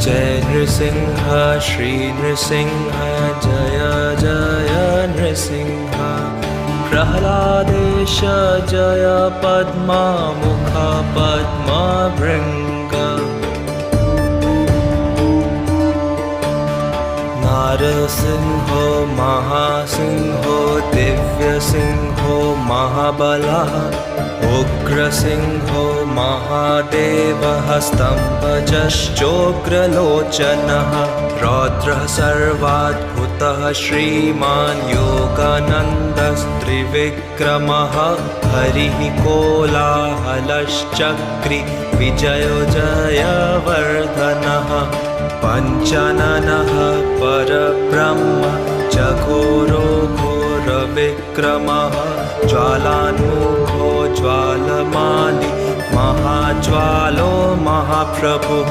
जय नृसिंह श्री नृसिंह जय जय नृसिंह प्रह्लादेश जय पद्ममुख पद्मभृङ्ग नारसिंहो महासिंहो दिव्यसिंहो महाबलः उग्रसिंहो महादेवः स्तम्भजश्चोग्रलोचनः रौद्रः सर्वाद्भुतः श्रीमान् योगानन्दस्त्रिविक्रमः हरिः कोलाहलश्चक्री विजयो जयवर्धनः पञ्चाननः परब्रह्म चघोरो घोरविक्रमः ज्वालान्मुखो ज्वालमाली महाज्वालो महाप्रभुः